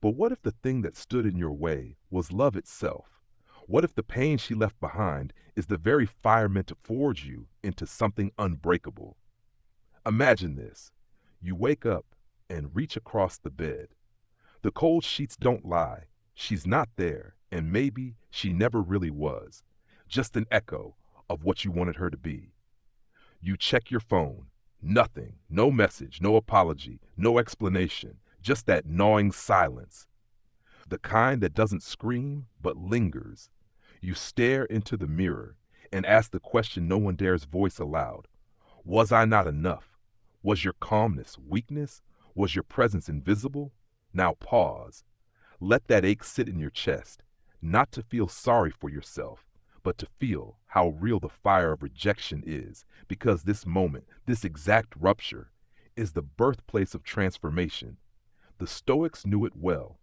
But what if the thing that stood in your way was love itself? What if the pain she left behind is the very fire meant to forge you into something unbreakable? Imagine this. You wake up and reach across the bed. The cold sheets don't lie. She's not there, and maybe she never really was. Just an echo of what you wanted her to be. You check your phone. Nothing. No message, no apology, no explanation. Just that gnawing silence. The kind that doesn't scream, but lingers. You stare into the mirror and ask the question no one dares voice aloud. Was I not enough? Was your calmness weakness? Was your presence invisible? Now pause. Let that ache sit in your chest, not to feel sorry for yourself, but to feel how real the fire of rejection is, because this moment, this exact rupture, is the birthplace of transformation. The Stoics knew it well.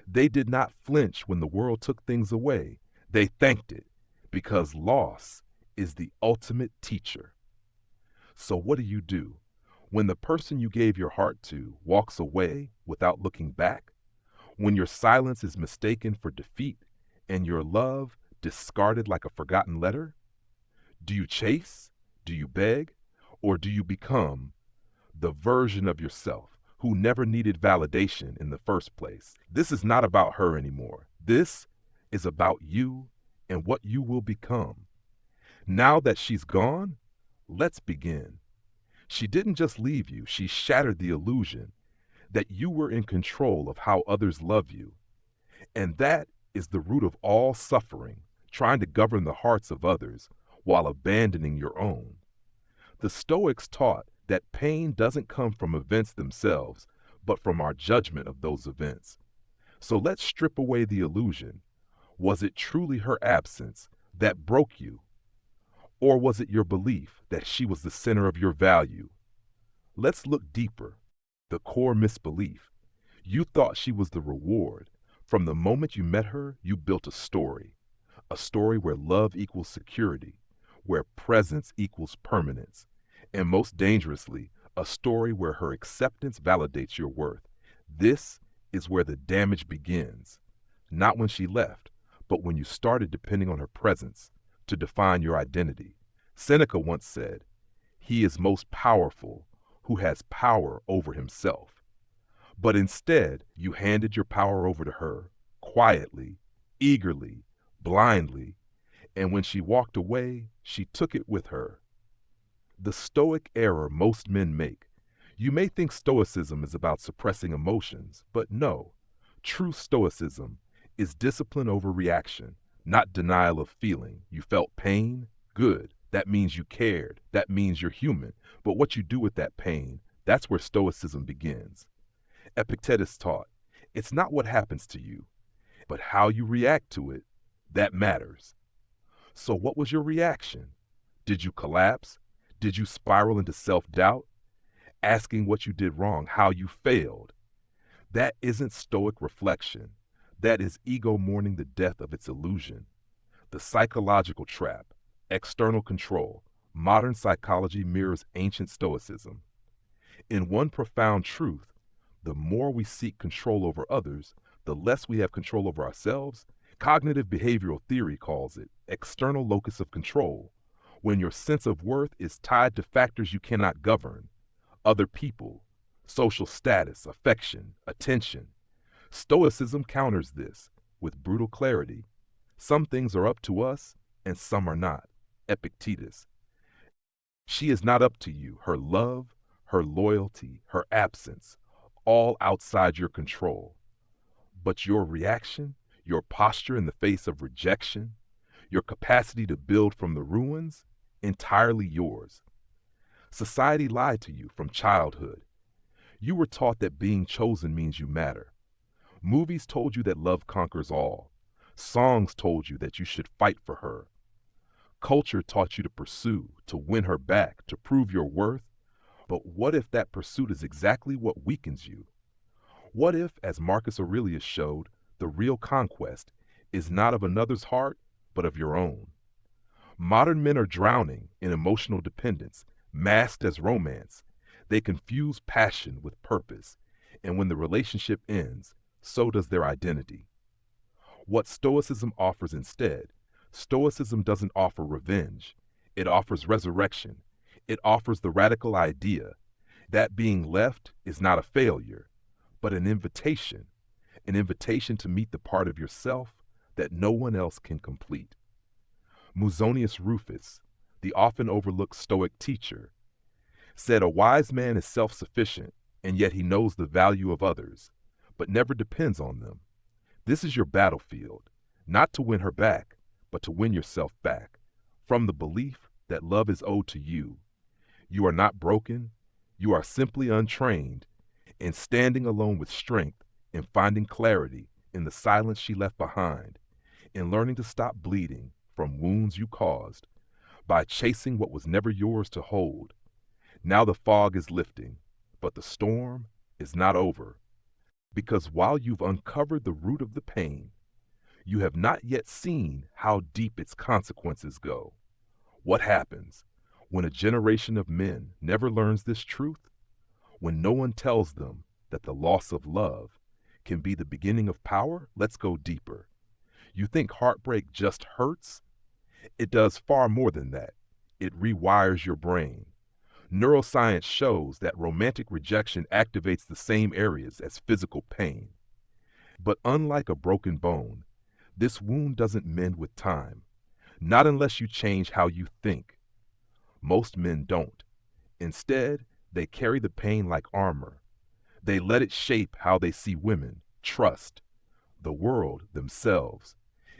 They did not flinch when the world took things away. They thanked it, because loss is the ultimate teacher. So what do? When the person you gave your heart to walks away without looking back? When your silence is mistaken for defeat and your love discarded like a forgotten letter? Do you chase? Do you beg? Or do you become the version of yourself who never needed validation in the first place? This is not about her anymore. This is about you and what you will become. Now that she's gone, let's begin. She didn't just leave you, she shattered the illusion that you were in control of how others love you. And that is the root of all suffering, trying to govern the hearts of others while abandoning your own. The Stoics taught that pain doesn't come from events themselves, but from our judgment of those events. So let's strip away the illusion. Was it truly her absence that broke you? Or was it your belief that she was the center of your value? Let's look deeper. The core misbelief. You thought she was the reward. From the moment you met her, you built a story where love equals security, where presence equals permanence, and most dangerously, a story where her acceptance validates your worth. This is where the damage begins. Not when she left, but when you started depending on her presence to define your identity. Seneca once said, "He is most powerful who has power over himself." But instead, you handed your power over to her, quietly, eagerly, blindly, and when she walked away, she took it with her. The Stoic error most men make. You may think Stoicism is about suppressing emotions, but no. True Stoicism is discipline over reaction, not denial of feeling. You felt pain? Good. That means you cared. That means you're human. But what you do with that pain, that's where Stoicism begins. Epictetus taught, it's not what happens to you, but how you react to it, that matters. So what was your reaction? Did you collapse? Did you spiral into self-doubt? Asking what you did wrong, how you failed? That isn't Stoic reflection. That is ego mourning the death of its illusion. The psychological trap, external control. Modern psychology mirrors ancient Stoicism. In one profound truth, the more we seek control over others, the less we have control over ourselves. Cognitive behavioral theory calls it external locus of control, when your sense of worth is tied to factors you cannot govern, other people, social status, affection, attention. Stoicism counters this with brutal clarity. Some things are up to us and some are not. Epictetus. She is not up to you. Her love, her loyalty, her absence, all outside your control. But your reaction, your posture in the face of rejection, your capacity to build from the ruins, entirely yours. Society lied to you from childhood. You were taught that being chosen means you matter. Movies told you that love conquers all. Songs told you that you should fight for her. Culture taught you to pursue, to win her back, to prove your worth. But what if that pursuit is exactly what weakens you? What if, as Marcus Aurelius showed, the real conquest is not of another's heart, but of your own? Modern men are drowning in emotional dependence, masked as romance. They confuse passion with purpose, And when the relationship ends, so does their identity. What Stoicism offers instead, Stoicism doesn't offer revenge. It offers resurrection. It offers the radical idea that being left is not a failure, but an invitation to meet the part of yourself that no one else can complete. Musonius Rufus, the often overlooked Stoic teacher, said a wise man is self-sufficient, and yet he knows the value of others, but never depends on them. This is your battlefield, not to win her back, but to win yourself back, from the belief that love is owed to you. You are not broken, you are simply untrained, and standing alone with strength and finding clarity in the silence she left behind, and learning to stop bleeding from wounds you caused by chasing what was never yours to hold. Now the fog is lifting, but the storm is not over, because while you've uncovered the root of the pain, you have not yet seen how deep its consequences go. What happens when a generation of men never learns this truth? When no one tells them that the loss of love can be the beginning of power? Let's go deeper. You think heartbreak just hurts? It does far more than that. It rewires your brain. Neuroscience shows that romantic rejection activates the same areas as physical pain. But unlike a broken bone, this wound doesn't mend with time, not unless you change how you think. Most men don't. Instead, they carry the pain like armor. They let it shape how they see women, trust, the world, themselves.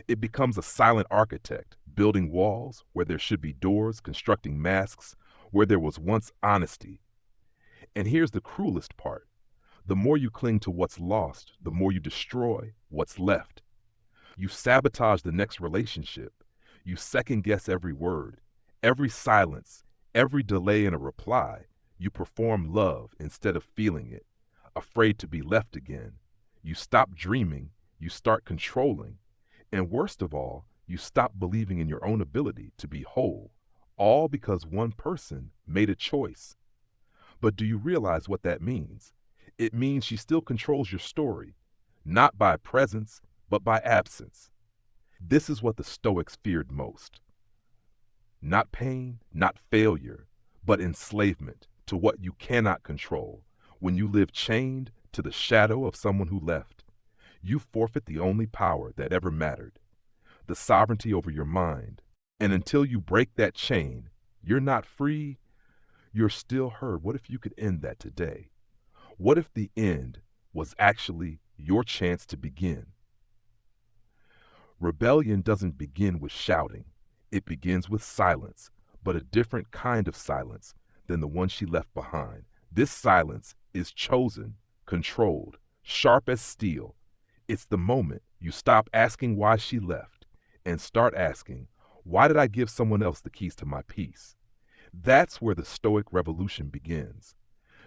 It becomes a silent architect, building walls where there should be doors, constructing masks where there was once honesty. And here's the cruelest part. The more you cling to what's lost, the more you destroy what's left. You sabotage the next relationship. You second-guess every word, every silence, every delay in a reply. You perform love instead of feeling it, afraid to be left again. You stop dreaming. You start controlling. And worst of all, you stop believing in your own ability to be whole, all because one person made a choice. But do you realize what that means? It means she still controls your story, not by presence, but by absence. This is what the Stoics feared most. Not pain, not failure, but enslavement to what you cannot control. When you live chained to the shadow of someone who left, you forfeit the only power that ever mattered, the sovereignty over your mind. And until you break that chain, you're not free, you're still hurt. What if you could end that today? What if the end was actually your chance to begin? Rebellion doesn't begin with shouting. It begins with silence, but a different kind of silence than the one she left behind. This silence is chosen, controlled, sharp as steel. It's the moment you stop asking why she left and start asking, why did I give someone else the keys to my peace? That's where the Stoic revolution begins.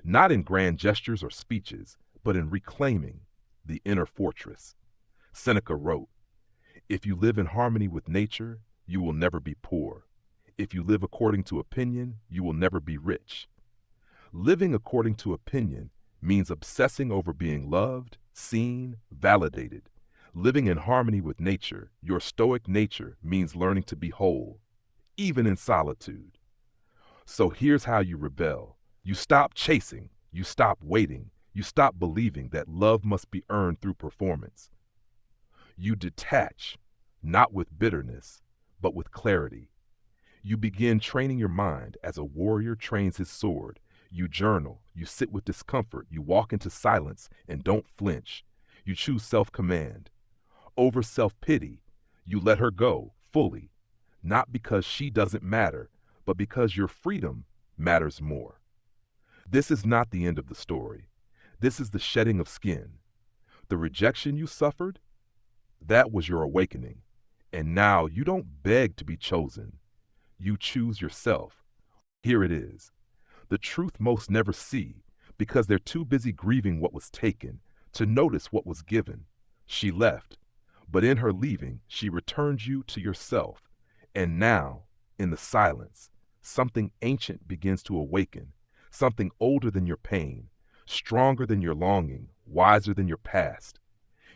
Not in grand gestures or speeches, but in reclaiming the inner fortress. Seneca wrote, "If you live in harmony with nature, you will never be poor. If you live according to opinion, you will never be rich." Living according to opinion means obsessing over being loved, seen, validated. Living in harmony with nature, your Stoic nature, means learning to be whole, even in solitude. So here's how you rebel. You stop chasing, you stop waiting, you stop believing that love must be earned through performance. You detach, not with bitterness, but with clarity. You begin training your mind as a warrior trains his sword. You journal, you sit with discomfort, you walk into silence and don't flinch. You choose self-command. Over self-pity, you let her go fully, not because she doesn't matter, but because your freedom matters more. This is not the end of the story. This is the shedding of skin. The rejection you suffered, that was your awakening. And now you don't beg to be chosen. You choose yourself. Here it is. The truth most never see, because they're too busy grieving what was taken to notice what was given. She left, but in her leaving, she returned you to yourself. And now, in the silence, something ancient begins to awaken, something older than your pain. stronger than your longing, wiser than your past.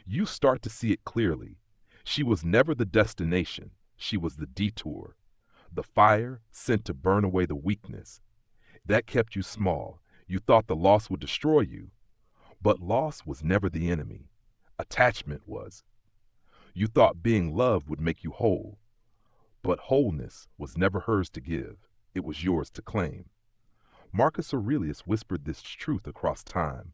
You start to see it clearly. She was never the destination, she was the detour, the fire sent to burn away the weakness. That kept you small. You thought the loss would destroy you, but loss was never the enemy. Attachment was. You thought being loved would make you whole, but wholeness was never hers to give. It was yours to claim. Marcus Aurelius whispered this truth across time.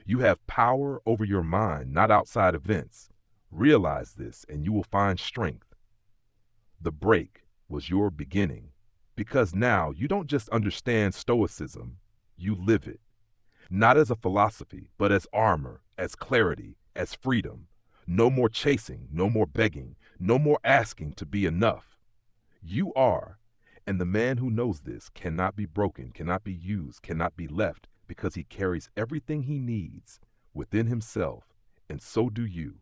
You have power over your mind, not outside events. Realize this, and you will find strength. The break was your beginning, because now you don't just understand Stoicism, you live it. Not as a philosophy, but as armor, as clarity, as freedom. No more chasing, no more begging, no more asking to be enough. You are, and the man who knows this cannot be broken, cannot be used, cannot be left, because he carries everything he needs within himself, and so do you.